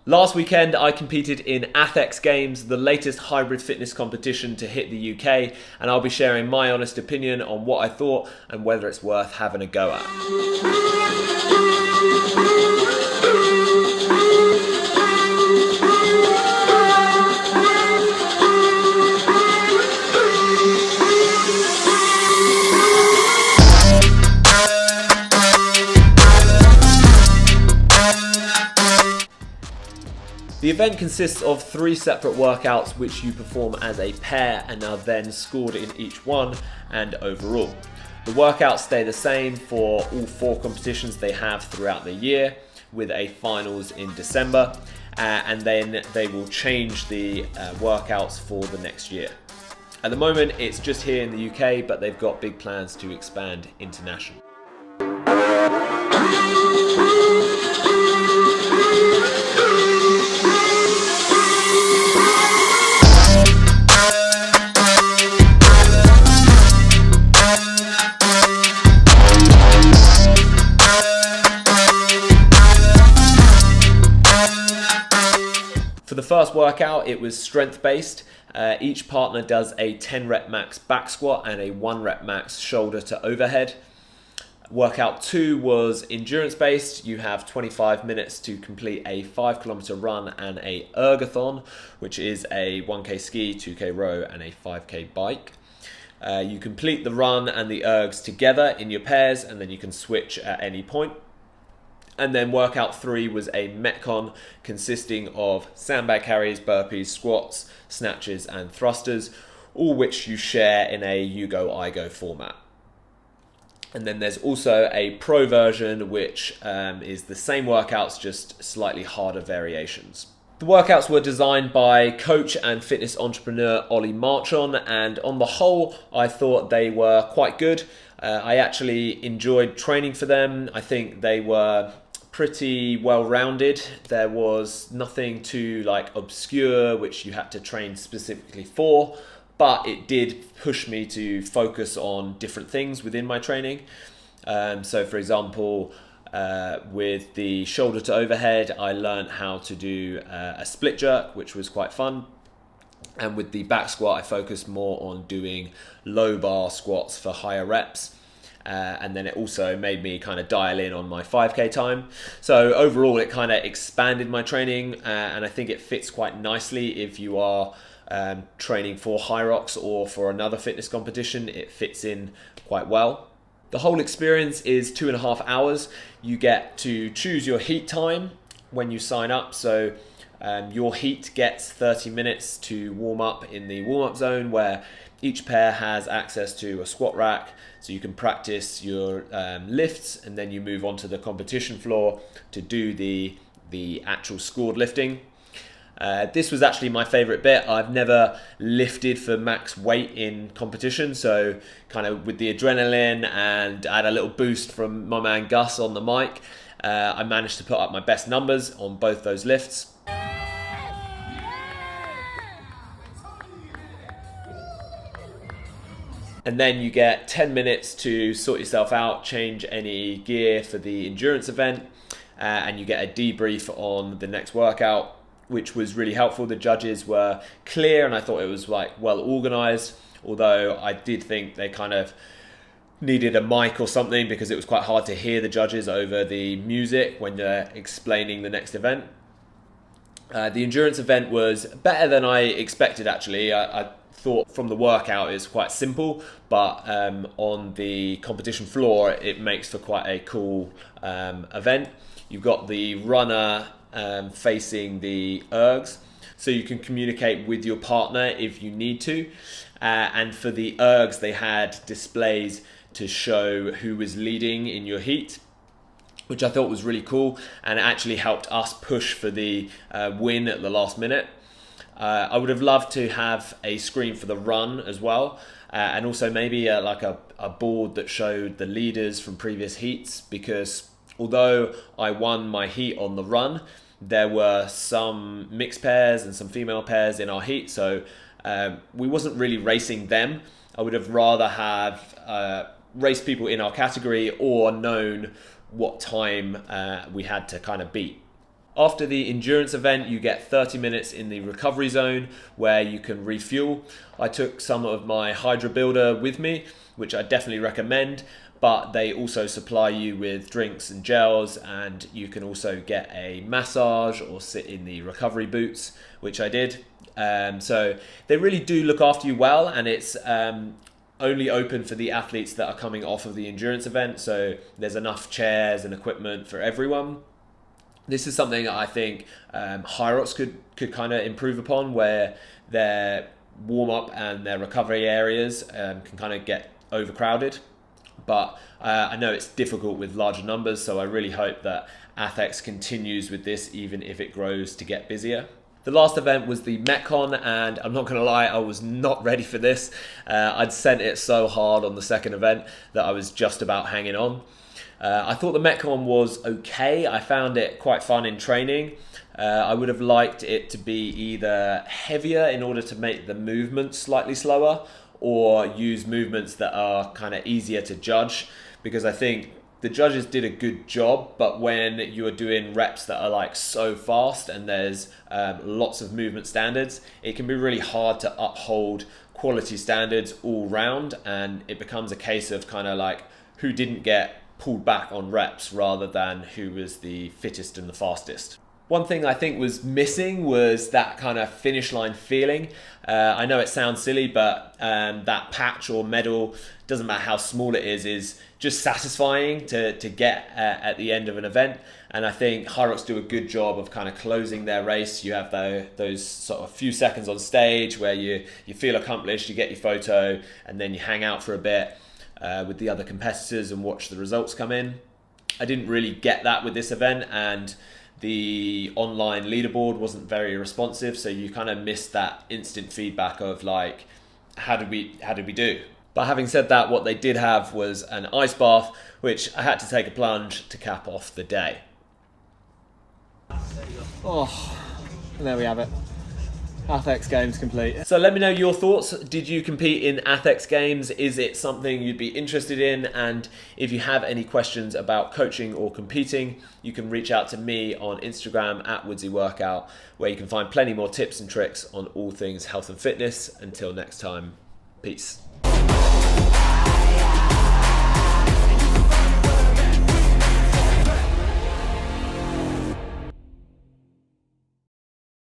Last weekend, I competed in ATHX Games, the latest hybrid fitness competition to hit the UK, and I'll be sharing my honest opinion on what I thought and whether it's worth having a go at. The event consists of 3 separate workouts which you perform as a pair and are then scored in each one and overall. The workouts stay the same for all 4 competitions they have throughout the year, with a finals in December, and then they will change the workouts for the next year. At the moment it's just here in the UK, but they've got big plans to expand internationally. For the first workout, it was strength based. Each partner does a 10 rep max back squat and a 1 rep max shoulder to overhead. Workout 2 was endurance based. You have 25 minutes to complete a 5-kilometer run and a ergathon, which is a 1k ski, 2k row and a 5k bike. You complete the run and the ergs together in your pairs, and then you can switch at any point. And then workout 3 was a metcon consisting of sandbag carries, burpees, squats, snatches and thrusters, all which you share in a you go, I go format. And then there's also a pro version which is the same workouts, just slightly harder variations. The workouts were designed by coach and fitness entrepreneur Ollie Marchon, and on the whole I thought they were quite good. I actually enjoyed training for them. I think they were pretty well-rounded. There was nothing too obscure which you had to train specifically for, but it did push me to focus on different things within my training. So for example, with the shoulder to overhead, I learned how to do a split jerk, which was quite fun. And with the back squat, I focused more on doing low bar squats for higher reps. And then it also made me kind of dial in on my 5k time. So overall it kind of expanded my training, and I think it fits quite nicely if you are training for HYROX or for another fitness competition. It fits in quite well. The whole experience is 2.5 hours. You get to choose your heat time when you sign up. So your heat gets 30 minutes to warm up in the warm-up zone, where each pair has access to a squat rack, so you can practice your lifts, and then you move on to the competition floor to do the actual scored lifting. This was actually my favorite bit. I've never lifted for max weight in competition, so kind of with the adrenaline and I had a little boost from my man Gus on the mic, I managed to put up my best numbers on both those lifts. And then you get 10 minutes to sort yourself out, change any gear for the endurance event, and you get a debrief on the next workout, which was really helpful. The judges were clear, and I thought it was well organized, although I did think they kind of needed a mic or something, because it was quite hard to hear the judges over the music when they're explaining the next event. The endurance event was better than I expected, actually. I thought from the workout it's quite simple, but on the competition floor it makes for quite a cool event. You've got the runner facing the ergs, so you can communicate with your partner if you need to, and for the ergs they had displays to show who was leading in your heat, which I thought was really cool, and it actually helped us push for the win at the last minute. I would have loved to have a screen for the run as well, and also maybe a board that showed the leaders from previous heats, because although I won my heat on the run, there were some mixed pairs and some female pairs in our heat, so we wasn't really racing them. I would have rather have raced people in our category or known what time we had to kind of beat. After the endurance event, you get 30 minutes in the recovery zone where you can refuel. I took some of my Hydra Builder with me, which I definitely recommend, but they also supply you with drinks and gels, and you can also get a massage or sit in the recovery boots, which I did. So they really do look after you well, and it's only open for the athletes that are coming off of the endurance event, so there's enough chairs and equipment for everyone. This is something I think HYROX could kind of improve upon, where their warm-up and their recovery areas can kind of get overcrowded. But I know it's difficult with larger numbers, so I really hope that ATHX continues with this, even if it grows to get busier. The last event was the Metcon, and I'm not going to lie, I was not ready for this. I'd sent it so hard on the second event that I was just about hanging on. I thought the Metcon was okay. I found it quite fun in training. I would have liked it to be either heavier in order to make the movements slightly slower, or use movements that are kind of easier to judge, because I think the judges did a good job, but when you are doing reps that are like so fast and there's lots of movement standards, it can be really hard to uphold quality standards all round, and it becomes a case of kind of like who didn't get pulled back on reps rather than who was the fittest and the fastest. One thing I think was missing was that kind of finish line feeling. I know it sounds silly, but that patch or medal, doesn't matter how small it is just satisfying to get at the end of an event. And I think HYROX do a good job of kind of closing their race. You have those sort of few seconds on stage where you feel accomplished, you get your photo, and then you hang out for a bit with the other competitors and watch the results come in. I didn't really get that with this event, and the online leaderboard wasn't very responsive, so you kind of missed that instant feedback of like, how did we do? But having said that, what they did have was an ice bath, which I had to take a plunge to cap off the day. Oh, and there we have it. ATHX Games complete. So let me know your thoughts. Did you compete in ATHX Games? Is it something you'd be interested in? And if you have any questions about coaching or competing, you can reach out to me on Instagram @WoodsyWorkout, where you can find plenty more tips and tricks on all things health and fitness. Until next time, peace.